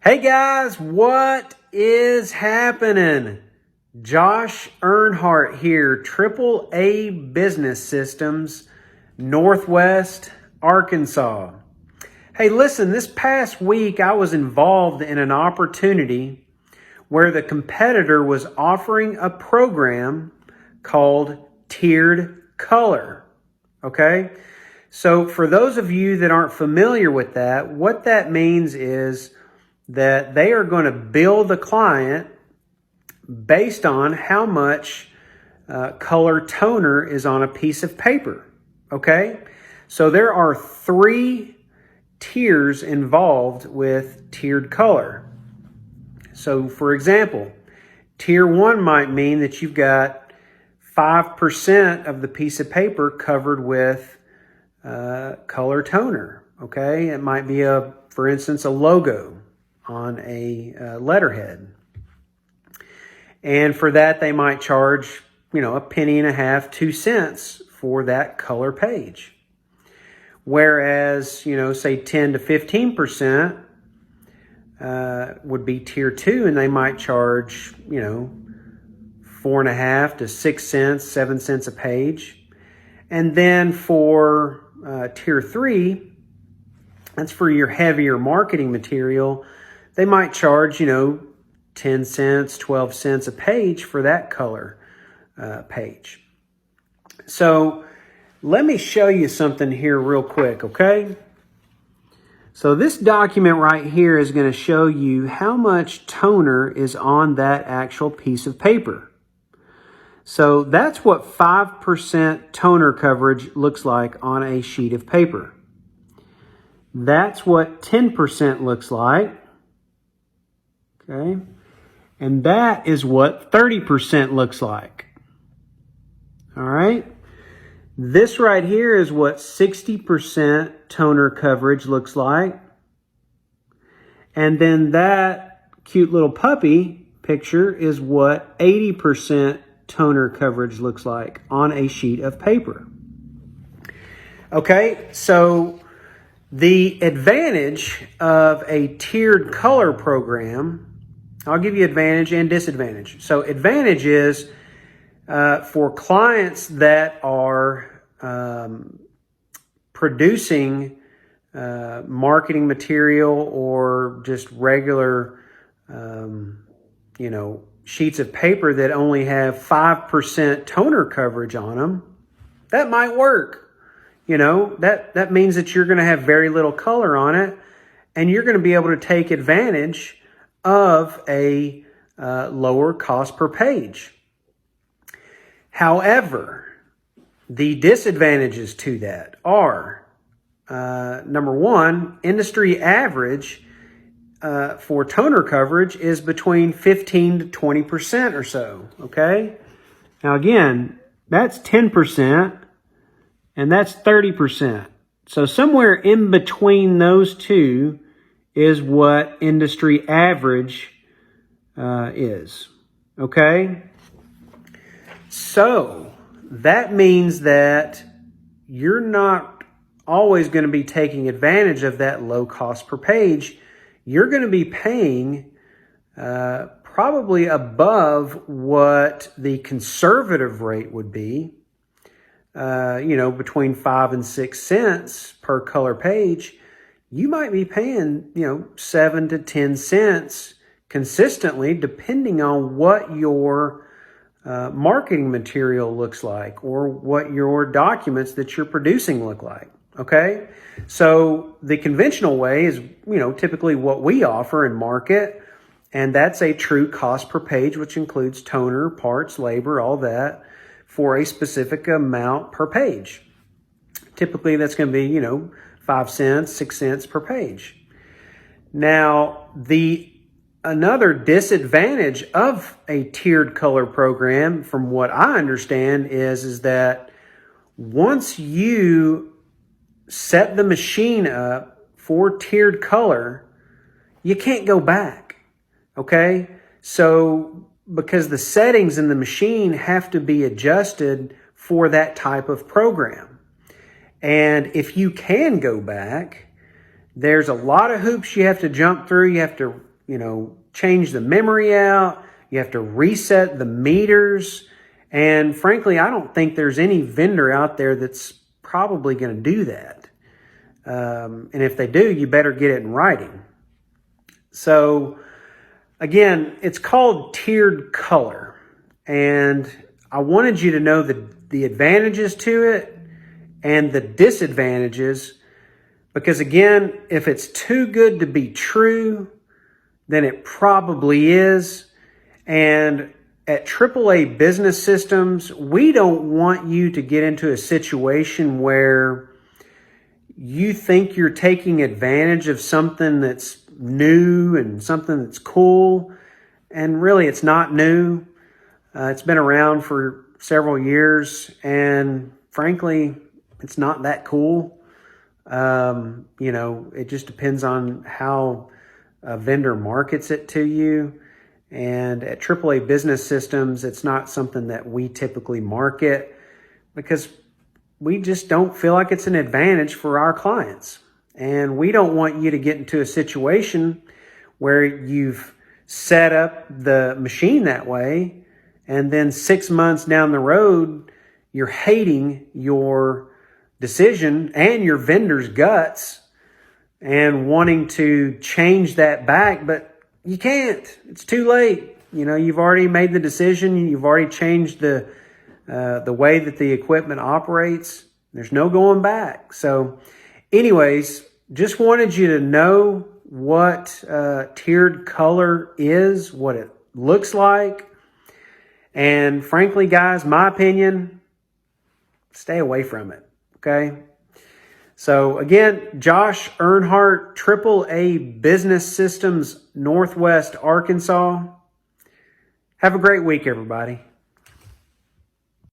Hey guys, what is happening? Josh Earnhardt here, AAA Business Systems, Northwest Arkansas. Hey, listen, this past week I was involved in an opportunity where the competitor was offering a program called Tiered Color. Okay? So for those of you that aren't familiar with that, what that means is that they are going to bill the client based on how much color toner is on a piece of paper. Okay? So there are 3 tiers involved with tiered color. So for example, tier 1 might mean that you've got 5% of the piece of paper covered with color toner. Okay? It might be for instance, a logo on a letterhead. And for that, they might charge, a penny and a half, 2 cents for that color page. Whereas, say 10 to 15% would be tier 2, and they might charge, 4.5 to 6 cents, 7 cents a page. And then for tier 3, that's for your heavier marketing material. They might charge, 10 cents, 12 cents a page for that color page. So let me show you something here real quick, okay? So this document right here is going to show you how much toner is on that actual piece of paper. So that's what 5% toner coverage looks like on a sheet of paper. That's what 10% looks like. Okay, and that is what 30% looks like. All right, this right here is what 60% toner coverage looks like. And then that cute little puppy picture is what 80% toner coverage looks like on a sheet of paper. Okay, so the advantage of a tiered color program, I'll give you advantage and disadvantage. So advantage is for clients that are producing marketing material or just regular, sheets of paper that only have 5% toner coverage on them. That might work. That means that you're going to have very little color on it, and you're going to be able to take advantage of a lower cost per page. However, the disadvantages to that are, number 1, industry average for toner coverage is between 15 to 20% or so, okay? Now again, that's 10% and that's 30%. So somewhere in between those two is what industry average is, okay? So that means that you're not always going to be taking advantage of that low cost per page. You're going to be paying probably above what the conservative rate would be, between 5 and 6 cents per color page. You might be paying, 7 to 10 cents consistently, depending on what your marketing material looks like or what your documents that you're producing look like. Okay? So the conventional way is, typically what we offer and market, and that's a true cost per page, which includes toner, parts, labor, all that, for a specific amount per page. Typically that's going to be, 5 cents, 6 cents per page. Now, another disadvantage of a tiered color program, from what I understand, is that once you set the machine up for tiered color, you can't go back. Okay? So, because the settings in the machine have to be adjusted for that type of program. And if you can go back, there's a lot of hoops you have to jump through. You have to change the memory out. You have to reset the meters. And frankly, I don't think there's any vendor out there that's probably going to do that. And if they do, you better get it in writing. So again, it's called tiered color. And I wanted you to know the advantages to it and the disadvantages, because again, if it's too good to be true, then it probably is. And at AAA Business Systems, we don't want you to get into a situation where you think you're taking advantage of something that's new and something that's cool, and really it's not new. It's been around for several years, and frankly, it's not that cool. It just depends on how a vendor markets it to you. And at AAA Business Systems, it's not something that we typically market because we just don't feel like it's an advantage for our clients. And we don't want you to get into a situation where you've set up the machine that way, and then 6 months down the road, you're hating your decision and your vendor's guts and wanting to change that back, but you can't. It's too late. You've already made the decision. You've already changed the way that the equipment operates. There's no going back. So anyways, just wanted you to know what tiered color is, what it looks like. And frankly, guys, my opinion, stay away from it, okay? So again, Josh Earnhardt, AAA Business Systems, Northwest Arkansas. Have a great week, everybody.